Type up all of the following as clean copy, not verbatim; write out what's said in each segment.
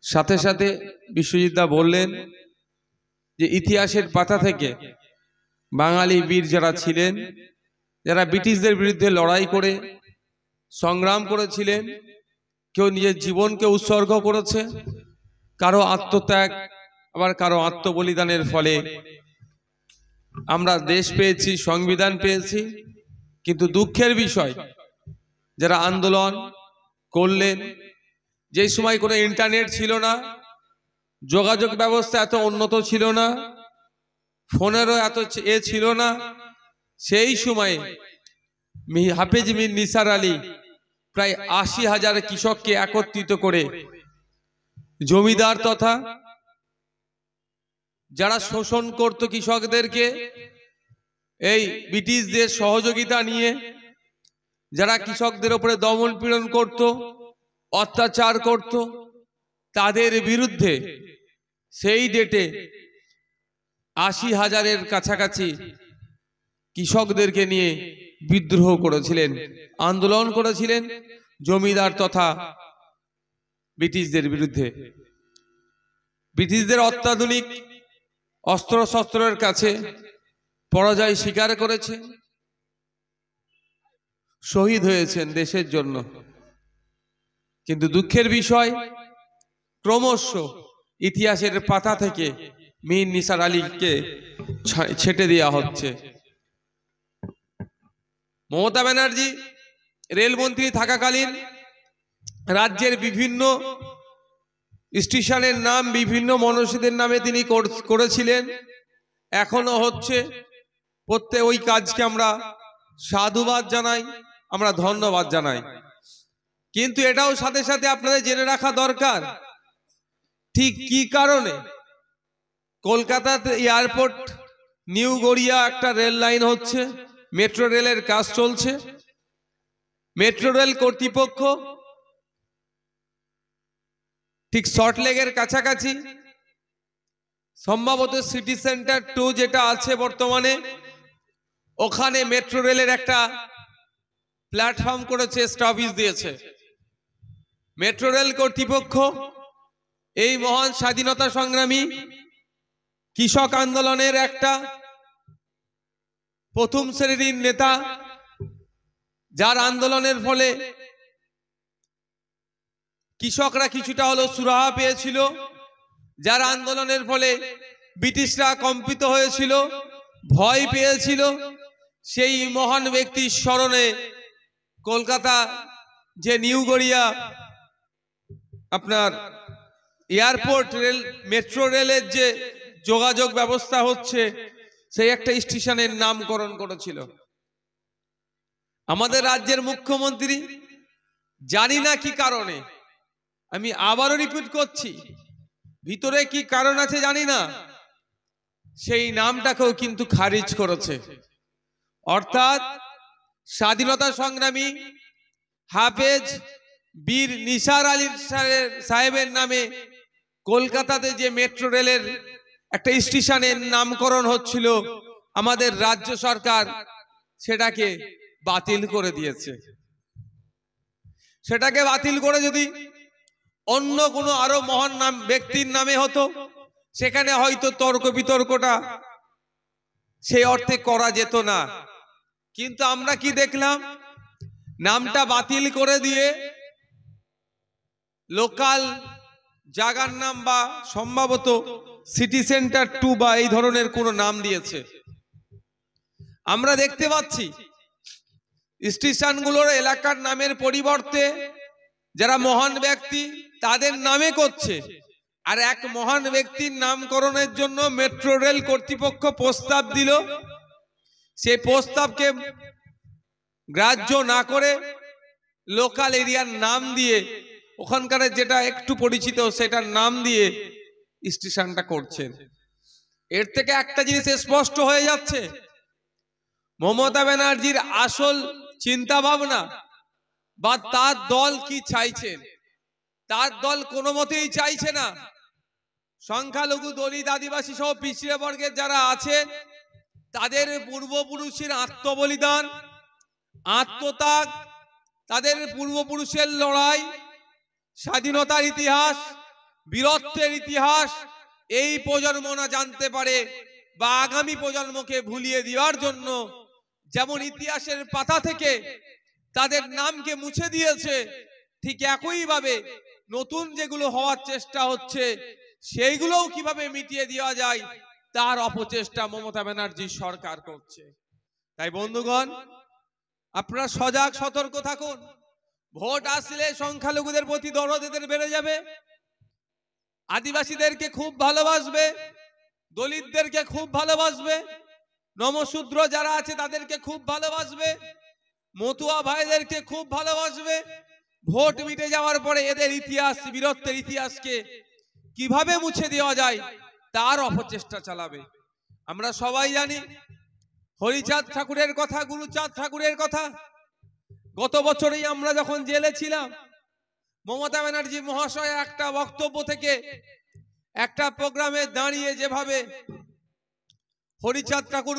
সাথে সাথে বিশ্বজিৎ দা বললেন যে ইতিহাসের পাতা থেকে বাঙালি বীর যারা ছিলেন, যারা ব্রিটিশদের বিরুদ্ধে লড়াই করে সংগ্রাম করেছিলেন, কেউ নিজের জীবনকে উৎসর্গ করেছে, কারো আত্মত্যাগ, আবার কারো আত্মবলিদানের ফলে আমরা দেশ পেয়েছি, সংবিধান পেয়েছি। কিন্তু দুঃখের বিষয়, যারা আন্দোলন করলেন, যে সময় কোনো ইন্টারনেট ছিল না, যোগাযোগ ব্যবস্থা এত উন্নত ছিল না, ফোনেরও এত ছিল না, সেই সময়ে হাফেজ মীর নিসার আলী প্রায় ৮০,০০০ কৃষককে একত্রিত করে জমিদার তথা যারা শোষণ করত কৃষকদেরকে, এই ব্রিটিশদের সহযোগিতা নিয়ে যারা কৃষকদের উপরে দমন পীড়ন করত, অত্যাচার করত, তাদের বিরুদ্ধে সেই ডেটে ৮০,০০০-এর কাছাকাছি কৃষকদেরকে নিয়ে বিদ্রোহ করেছিলেন, আন্দোলন করেছিলেন জমিদার তথা ব্রিটিশদের বিরুদ্ধে। ব্রিটিশদের অত্যাধুনিক অস্ত্রশস্ত্রের কাছে পরাজয় স্বীকার করেছে, শহীদ হয়েছেন দেশের জন্য। কিন্তু দুঃখের বিষয়, ক্রমশ ইতিহাসের পাতা থেকে মীর নিসার আলীকে ছেঁটে দেওয়া হচ্ছে। মমতা ব্যানার্জি রেলমন্ত্রী থাকাকালীন রাজ্যের বিভিন্ন স্টেশনের নাম বিভিন্ন মনীষীদের নামে তিনি করেছিলেন, এখনো হচ্ছে। প্রত্যেক ওই কাজকে আমরা সাধুবাদ জানাই, আমরা ধন্যবাদ জানাই। কিন্তু এটাও সাথে সাথে আপনাদের জেনে রাখা দরকার, ঠিক কি কারণে কলকাতাতে এয়ারপোর্ট নিউ গড়িয়া একটা রেল লাইন হচ্ছে, মেট্রো রেলের কাজ চলছে। মেট্রো রেল কর্তৃপক্ষ ঠিক সল্টলেকের কাছাকাছি সম্ভবত সিটি সেন্টার 2 যেটা আছে বর্তমানে, ওখানে মেট্রো রেলের একটা প্ল্যাটফর্ম করেছে, স্টপেজ দিয়েছে। মেট্রো রেল কর্তৃপক্ষ এই মহান স্বাধীনতা সংগ্রামী কৃষক আন্দোলনের একটা প্রথম শ্রেণীর নেতা, যার আন্দোলনের ফলে কৃষকরা কিছুটা হলো সুরাহা পেয়েছিল, যার আন্দোলনের ফলে ব্রিটিশরা কম্পিত হয়েছিল, ভয় পেয়েছিল, সেই মহান ব্যক্তির স্মরণে কলকাতা যে নিউ গড়িয়া আপনার এয়ারপোর্ট রেল মেট্রো রেলের যে যোগাযোগ ব্যবস্থা হচ্ছে, সেই একটা স্টেশনের নামকরণ করেছিল আমাদের রাজ্যের মুখ্যমন্ত্রী। জানি না কি কারণে, আমি আবারও রিপিট করছি, ভিতরে কি কারণ আছে জানি না, সেই নামটাকেও কিন্তু খারিজ করেছে। অর্থাৎ স্বাধীনতা সংগ্রামী হাফেজ বীর নিসার আলী সাহেবের নামে কলকাতাতে যে মেট্রো রেলের একটা স্টেশনের নামকরণ হচ্ছিল, আমাদের রাজ্য সরকার সেটাকে বাতিল করে দিয়েছে। সেটাকে বাতিল করে যদি অন্য কোনো আরো মহান নাম ব্যক্তির নামে হতো, সেখানে হয়তো তর্ক বিতর্কটা সেই অর্থে করা যেত না। কিন্তু আমরা কি দেখলাম, নামটা বাতিল করে দিয়ে লোকাল জায়গার নাম বা সম্ভবত সিটি সেন্টার 2 বা এই ধরনের কোনো নাম দিয়েছে। আমরা দেখতে পাচ্ছি স্টেশনগুলোর এলাকার নামের পরিবর্তে যারা মহান ব্যক্তি তাদের নামে করছে, আর এক মহান ব্যক্তির নামকরণের জন্য মেট্রো রেল কর্তৃপক্ষ প্রস্তাব দিল। সেই প্রস্তাবকে গ্রাহ্য না করে লোকাল এরিয়ার নাম দিয়ে, ওখানকার যেটা একটু পরিচিত সেটার নাম দিয়ে স্টেশনটা করছেন। এর থেকে একটা জিনিস স্পষ্ট হয়ে যাচ্ছে, মমতা ব্যানার্জির আসল চিন্তা ভাবনা বা তার দল কি চাইছেন। তার দল কোনো মতেই চাইছে না সংখ্যালঘু, দলিত, আদিবাসী সহ পিছিয়ে বর্গের যারা আছেন তাদের পূর্বপুরুষের আত্মবলিদান, আত্মত্যাগ, তাদের পূর্বপুরুষের লড়াই, স্বাধীনতার ইতিহাস বীরত্বের ইতিহাস এই প্রজন্ম না জানতে পারে বা আগামী প্রজন্মকে ভুলিয়ে দেওয়ার জন্য যেমন ইতিহাসের পাতা থেকে তাদের নামকে মুছে দিয়েছে, ঠিক একইভাবে নতুন যেগুলো হওয়ার চেষ্টা হচ্ছে সেইগুলোও কিভাবে মিটিয়ে দেওয়া যায় তার অপচেষ্টা মমতা ব্যানার্জি সরকার করছে। তাই বন্ধুগণ, আপনারা সজাগ সতর্ক থাকুন। ভোট আসলে সংখ্যালঘুদের প্রতি দরদ এদের বেড়ে যাবে, আদিবাসীদেরকে খুব ভালোবাসবে, দলিতদেরকে খুব ভালোবাসবে, নমশূদ্র যারা আছে তাদেরকে খুব ভালোবাসবে, মতুয়া ভাইদেরকে খুব ভালোবাসবে। ভোট মিটে যাওয়ার পরে এদের ইতিহাস, বীরত্বের ইতিহাসকে কিভাবে মুছে দেওয়া যায় তার অপচেষ্টা চালাবে। আমরা সবাই জানি হরিচাঁদ ঠাকুরের কথা, গুরুচাঁদ ঠাকুরের কথা। গত বছরেই আমরা যখন জেলে ছিলাম, মমতা ব্যানার্জি মহাশয় একটা বক্তব্য থেকে একটা প্রোগ্রামে দাঁড়িয়ে যেভাবে হরিচাঁদ ঠাকুর,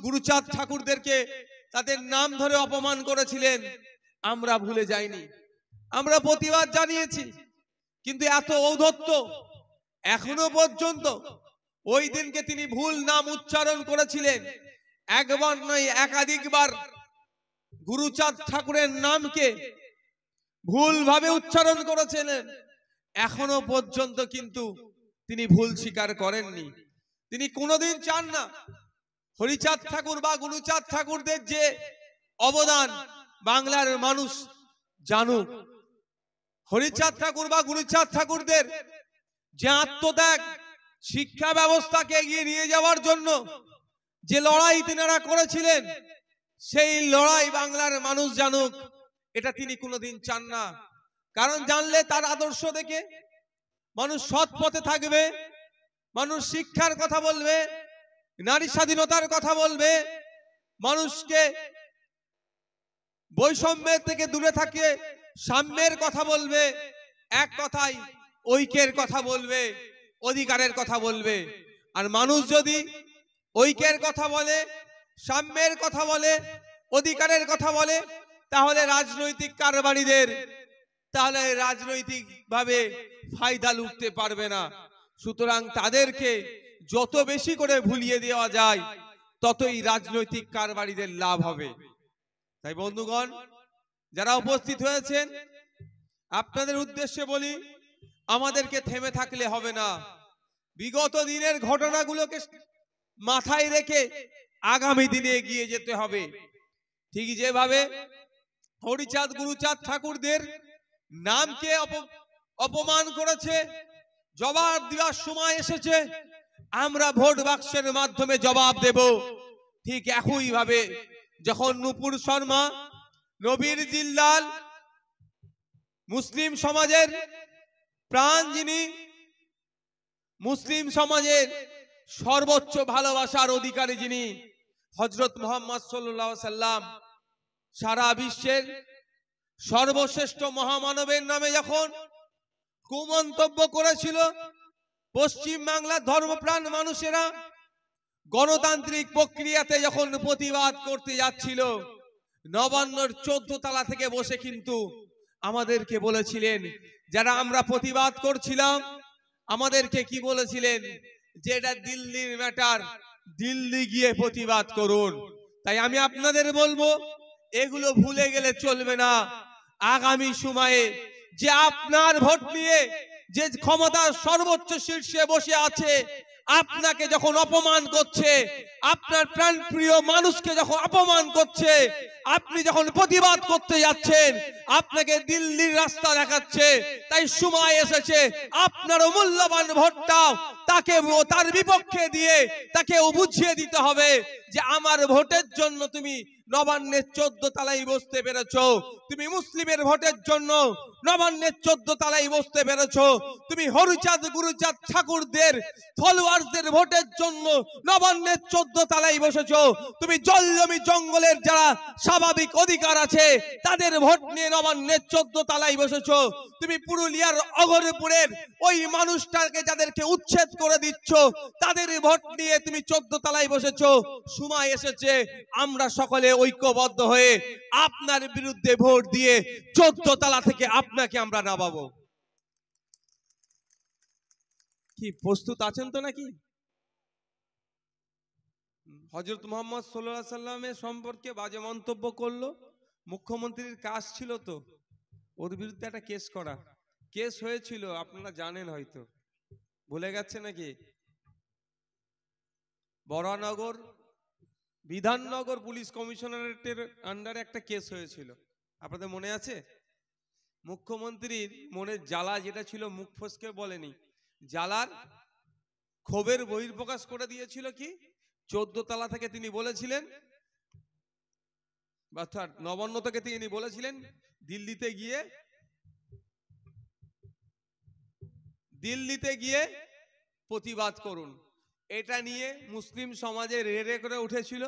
গুরুচাঁদ ঠাকুরদেরকে তাদের নাম ধরে অপমান করেছিলেন, আমরা ভুলে যাইনি, আমরা প্রতিবাদ জানিয়েছি। কিন্তু এত ঔদ্ধত্য এখনো পর্যন্ত, ওই দিনকে তিনি ভুল নাম উচ্চারণ করেছিলেন, একবার নয় একাধিকবার গুরুচাঁদ ঠাকুরের নামকে ভুলভাবে উচ্চারণ করেছিলেন, এখনো পর্যন্ত কিন্তু তিনি ভুল স্বীকার করেননি। তিনি কোনোদিন চান না হরিচাঁদ ঠাকুর বা গুরুচাঁদ ঠাকুরদের যে অবদান বাংলার মানুষ জানুক। হরিচাঁদ ঠাকুর বা গুরুচাঁদ ঠাকুরদের যে আত্মত্যাগ, শিক্ষা ব্যবস্থাকে এগিয়ে নিয়ে যাওয়ার জন্য যে লড়াই তিনারা করেছিলেন, সেই লড়াই বাংলার মানুষ জানুক, এটা তিনি কোনোদিন চান না। কারণ জানলে তার আদর্শ দেখে মানুষ সৎ পথে থাকবে, মানুষ শিক্ষার কথা বলবে, নারী স্বাধীনতার কথা বলবে, মানুষকে বৈষম্যের থেকে দূরে থাকে সাম্যের কথা বলবে, এক কথায় ঐক্যের কথা বলবে, অধিকারের কথা বলবে। আর মানুষ যদি ঐক্যের কথা বলে, সাম্যের কথা বলে, অধিকারের কথা বলে, তাহলে রাজনৈতিক কারবারিদের তাহলে রাজনৈতিক ভাবে ফায়দা লুটতে পারবে না। সুতরাং তাদেরকে যত বেশি করে ভুলিয়ে দেওয়া যায় ততই রাজনৈতিক কারবারিদের লাভ হবে। তাই বন্ধুগণ, যারা উপস্থিত হয়েছেন, আপনাদের উদ্দেশ্যে বলি, আমাদেরকে থেমে থাকলে হবে না। বিগত দিনের ঘটনাগুলোকে মাথায় রেখে আগামী দিনে এগিয়ে যেতে হবে। ঠিক যেভাবে হরিচাঁদ, গুরুচাঁদ ঠাকুরদের নামকে অপমান করেছে, জবাব দেওয়ার সময় এসেছে, আমরা ভোট বাক্সের মাধ্যমে জবাব দেব। ঠিক একইভাবে যখন নূপুর শর্মা, নবীর জিল্লাল, মুসলিম সমাজের প্রাণ, যিনি মুসলিম সমাজের সর্বোচ্চ ভালোবাসার অধিকারী, যিনি হযরত মুহাম্মদ সাল্লাল্লাহু আলাইহি সাল্লাম, সারা বিশ্বের সর্বশ্রেষ্ঠ মহামানবের নামে যখন কুমন্তব্য করেছিল, পশ্চিম বাংলার ধর্মপ্রাণ মানুষেরা গণতান্ত্রিক প্রক্রিয়াতে যখন প্রতিবাদ করতে যাচ্ছিল, নবান্নর 14 তলা থেকে বসে কিন্তু আমাদেরকে বলেছিলেন, যারা আমরা প্রতিবাদ করছিলাম, আমাদেরকে কি বলেছিলেন, যে এটা দিল্লির ম্যাটার, দিল্লি গিয়ে প্রতিবাদ করুন। তাই আমি আপনাদের বলবো, এগুলো ভুলে গেলে চলবে না। আগামী সময়ে যে আপনার ভোট নিয়ে যে ক্ষমতার সর্বোচ্চ শীর্ষে বসে আছে, আপনাকে যখন অপমান করছে, আপনার প্রাণপ্রিয় মানুষকে যখন অপমান করছে, আপনি যখন প্রতিবাদ করতে যাচ্ছেন, আপনাকে দিল্লির রাস্তা দেখাচ্ছে, তাই সময় এসেছে আপনারও মূল্যবান ভোটটা তাকে, তার বিপক্ষে দিয়ে তাকে বুঝিয়ে দিতে হবে যে আমার ভোটের জন্য তুমি নবান্নের 14 তলায় বসতে পেরেছো, তুমি মুসলিমের ভোটের জন্য নবান্নের 14 তলায় বসতে পেরেছো, তুমি হরিচাঁদ, গুরুচাঁদ ঠাকুরদের ফলোয়ার্সদের ভোটের জন্য নবান্নের 14 তলায় বসেছো, তুমি জল জমি জঙ্গলের যারা স্বাভাবিক অধিকার আছে তাদের ভোট নিয়ে নবান্নের 14 তলায় বসেছো, তুমি পুরুলিয়ার অগরপুরের ওই মানুষটাকে যাদেরকে উচ্ছেদ করে দিচ্ছ তাদের ভোট নিয়ে তুমি 14 তলায় বসেছো। সময় এসেছে আমরা সকলে ঐক্যবদ্ধ হয়ে আপনার বিরুদ্ধে ভোট দিয়ে 14 তলা থেকে আপনাকে আমরা নামাবো। কি প্রস্তুত আছেন তো নাকি? হযরত মুহাম্মদ সাল্লাল্লাহু আলাইহি সাল্লামের সম্পর্কে বাজে মন্তব্য করলো, মুখ্যমন্ত্রীর কাজ ছিল তো ওর বিরুদ্ধে একটা কেস করা। কেস হয়েছিল, আপনারা জানেন হয়তো, ভুলে গেছে নাকি? বরানগর বিধাননগর পুলিশ কমিশনারেটের আন্ডারে একটা কেস হয়েছিল, আপনাদের মনে আছে? মুখ্যমন্ত্রীর মনের জ্বালা যেটা ছিল মুখ ফসকে বলেনি, জ্বালার ক্ষোভের বহিঃপ্রকাশ করে দিয়েছিল কি 14 তলা থেকে তিনি বলেছিলেন, অর্থাৎ নবান্ন থেকে তিনি বলেছিলেন দিল্লিতে গিয়ে প্রতিবাদ করুন। এটা নিয়ে মুসলিম সমাজে রেড়ে করে উঠেছিল,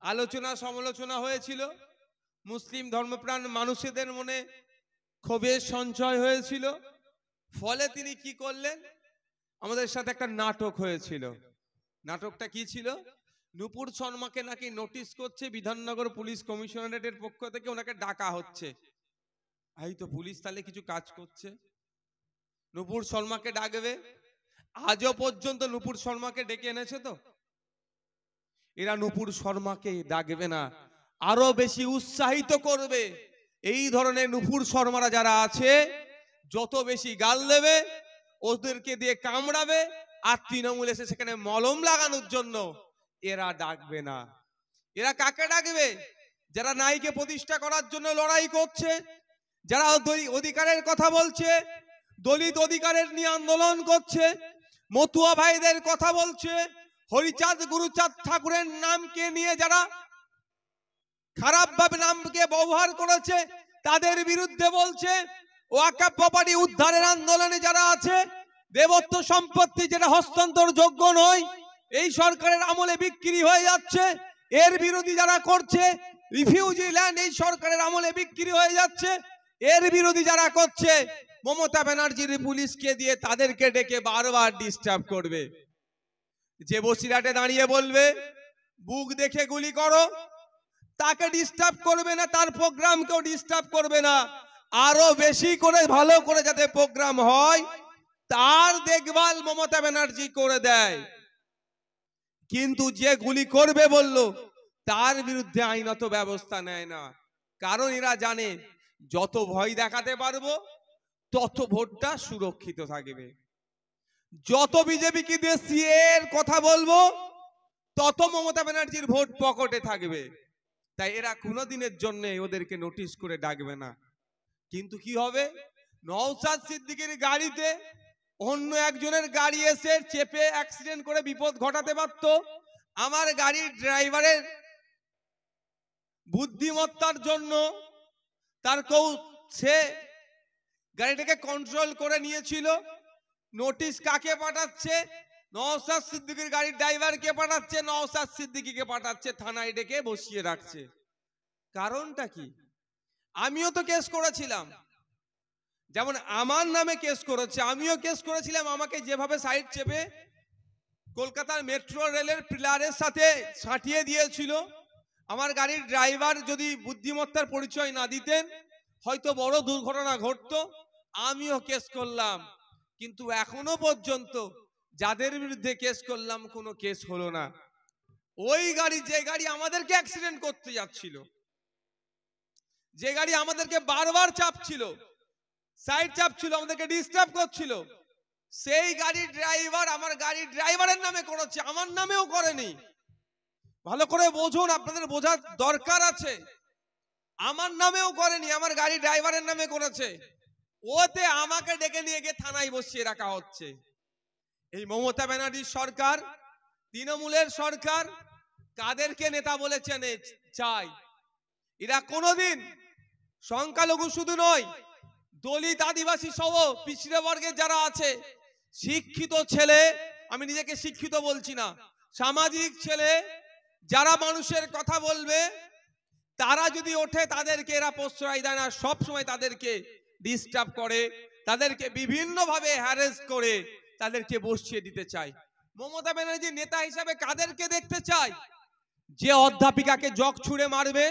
আলোচনা সমালোচনা হয়েছিল, মুসলিম ধর্মপ্রাণ মানুষদের মনে ক্ষোভের সঞ্চয় হয়েছিল। ফলে তিনি কি করলেন, আমাদের সাথে একটা নাটক হয়েছিল। নাটকটা কি ছিল? নূপুর শর্মাকে নাকি নোটিশ করছে বিধাননগর পুলিশ কমিশনারেটের পক্ষ থেকে, ওনাকে ডাকা হচ্ছে। এই তো পুলিশ তাহলে কিছু কাজ করছে, নূপুর শর্মাকে ডাকবে। আজও পর্যন্ত নূপুর শর্মাকে ডেকে এনেছে তো? এরা নূপুর শর্মাকে ডাকবে না, আরো বেশি উৎসাহিত করবে। এই ধরনের নূপুর শর্মারা যারা আছে যত বেশি গাল দেবে, ওদেরকে দিয়ে কামড়াবে, আর তৃণমূল এসে সেখানে মলম লাগানোর জন্য এরা ডাকবে না। এরা কাকে ডাকবে? যারা নারীকে প্রতিষ্ঠা করার জন্য লড়াই করছে, যারা অধিকারের কথা বলছে, দলিত অধিকারের নিয়ে আন্দোলন করছে, মতুয়া ভাইদের কথা বলছে, হরিচাঁদ গুরুচাঁদ ঠাকুরের নামকে নিয়ে যারা খারাপ ভাবে নামকে ব্যবহার করেছে তাদের বিরুদ্ধে বলছে, ওয়াকফ প্রপার্টি উদ্ধারের আন্দোলনে যারা আছে, দেবত্ব সম্পত্তি যেটা হস্তান্তর যোগ্য নয়, এই সরকারের আমলে বিক্রি হয়ে যাচ্ছে, এর বিরোধী যারা করছে, রিফিউজি ল্যান্ড এই সরকারের আমলে বিক্রি হয়ে যাচ্ছে, এর বিরোধী যারা করছে, মমতা ব্যানার্জির পুলিশকে দিয়ে তাদেরকে ডেকে বারবার ডিস্টার্ব করবে। যে বসিরহাটে দাঁড়িয়ে বলবে বুক দেখে গুলি করো, তাকে ডিস্টার্ব করবে না, তার প্রোগ্রামকেও ডিস্টার্ব করবে না। আরো বেশি করে ভালো করে যাতে প্রোগ্রাম হয় তার দেখভাল মমতা ব্যানার্জি করে দেয়। কিন্তু যে গুলি করবে বললো তার বিরুদ্ধে আইনত ব্যবস্থা নেয় না। কারণ এরা জানে যত ভয় দেখাতে পারবো তত ভোটটা সুরক্ষিত থাকবে। যত বিজেপিকে দিয়ে সিএর কথা বলবো তত মমতা ব্যানার্জির ভোট পকেটে থাকবে। তাই এরা কোনোদিনের জন্য ওদেরকে নোটিশ করে ডাকবে না। কিন্তু কি হবে, নওশাদ সিদ্দিকীর গাড়িতে অন্য একজনের গাড়ি এসে চেপে অ্যাক্সিডেন্ট করে বিপদ ঘটাতে পারত। আমার গাড়ির ড্রাইভারের বুদ্ধিমত্তার জন্য সে গাড়িটাকে কন্ট্রোল করে নিয়েছিল। নোটিশ কাকে পাঠাচ্ছে? নওশাদ সিদ্দিকীর গাড়ির ড্রাইভারকে পাঠাচ্ছে, নওশাদ সিদ্দিকীকে পাঠাচ্ছে, থানায় ডেকে বসিয়ে রাখছে। কারণটা কি? আমিও তো কেস করেছিলাম, যেমন আমার নামে কেস করেছে, আমিও কেস করেছিলাম। আমাকে যেভাবে সাইড চেপে কলকাতার মেট্রো রেলের পিলারের সাথে সাঁটিয়ে দিয়েছিল, আমার গাড়ির ড্রাইভার যদি বুদ্ধিমত্তার পরিচয় না দিতেন হয়তো বড় দুর্ঘটনা ঘটতো। আমিও কেস করলাম, কিন্তু এখনো পর্যন্ত যাদের বিরুদ্ধে কেস করলাম কোনো কেস হলো না। ওই গাড়ি, যে গাড়ি আমাদেরকে অ্যাক্সিডেন্ট করতে যাচ্ছিল, যে গাড়ি আমাদেরকে বারবার চাপছিল, সাইড চাপছিল, আমাদেরকে ডিস্টার্ব করছিল, সেই গাড়ির ড্রাইভার আমার গাড়ির ড্রাইভারের নামে করেছে, আমার নামেও করেনি। ভালো করে বুঝুন, আপনাদের বোঝার দরকার আছে। আমার নামেও করেনি, আমার গাড়ির ড্রাইভারের নামে করেছে। ওতে আমাকে ডেকে নিয়ে গিয়ে থানায় বসিয়ে রাখা হচ্ছে। এই মমতা ব্যানার্জির সরকার, তৃণমূলের সরকার কাদেরকে নেতা বলে চেনে চাই? এরা কোনোদিন সংখ্যালঘু শুধু নয়, দলিত আদিবাসী সহ পিছিয়ে বর্গের যারা আছে, শিক্ষিত ছেলে, আমি নিজেকে শিক্ষিত বলছি না, সামাজিক ছেলে যারা মানুষের কথা বলবে, তারা যদি ওঠে তাদেরকে এরা প্রশ্রয় দেয় না, সবসময় তাদেরকে ডিস্টার্ব করে, তাদেরকে বিভিন্নভাবে হ্যারেস করে তাদেরকে বসিয়ে দিতে চায়। মমতা ব্যানার্জি নেতা হিসাবে কাদেরকে দেখতে চায়? যে অধ্যাপিকাকে জগ ছুঁড়ে মারবে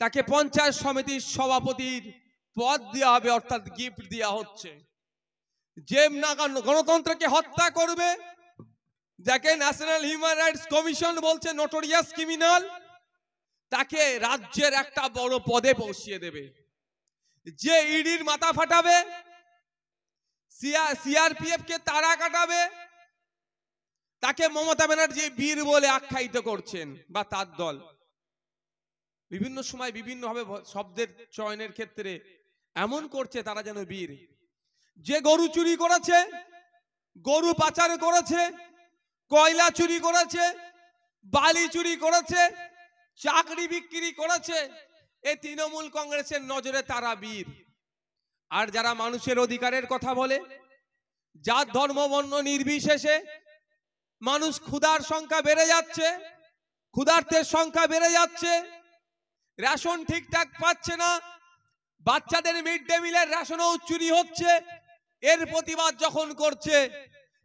তাকে পঞ্চায়েত সমিতির সভাপতির পদ দেওয়া হবে, অর্থাৎ গিফট দেওয়া হচ্ছে। যে গণতন্ত্রকে হত্যা করবে, যাকে ন্যাশনাল হিউম্যান রাইটস কমিশন বলছে নোটোরিয়াস ক্রিমিনাল, তাকে রাজ্যের একটা বড় পদে বসিয়ে দেবে। যে ইডির মাথা ফাটাবে, সিআরপিএফ কে তাড়া কাটাবে, তাকে মমতা ব্যানার্জি বীর বলে আখ্যায়িত করছেন বা তার দল। বিভিন্ন সময় বিভিন্ন ভাবে শব্দের চয়নের ক্ষেত্রে এমন করছে তারা যেন বীর। যে গরু চুরি করেছে, গরু পাচার করেছে, কয়লা চুরি করেছে, বালি চুরি করেছে, চাকরি বিক্রি করেছে, এই তৃণমূল কংগ্রেসের নজরে তারা বীর। আর যারা মানুষের অধিকারের কথা বলে, জাত ধর্ম বর্ণ নির্বিশেষে মানুষ ক্ষুধার সংখ্যা বেড়ে যাচ্ছে, ক্ষুধার্তের সংখ্যা বেড়ে যাচ্ছে, রেশন ঠিকঠাক পাচ্ছে না, বাচ্চাদের মিড ডে মিলের রেশনও চুরি হচ্ছে, এর প্রতিবাদ যখন করছে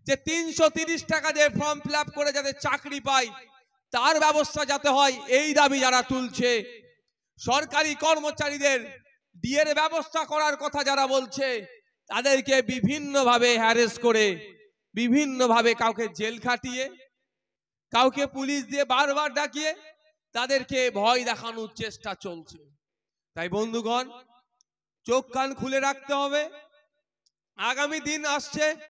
যে 330 টাকা দিয়ে ফর্ম ফিল আপ করে যাতে চাকরি পায় তার ব্যবস্থা যাতে হয়, এই দাবি যারা তুলছে, সরকারি কর্মচারীদের ডিএর ব্যবস্থা করার কথা যারা বলছে, তাদেরকে বিভিন্নভাবে হ্যারেস করে, বিভিন্নভাবে কাউকে জেল খাটিয়ে, কাউকে পুলিশ দিয়ে বারবার ডাকিয়ে তাদেরকে ভয় দেখানোর চেষ্টা চলছে। তাই বন্ধুগণ, চোখ কান খুলে রাখতে হবে। আগামী দিন আসছে।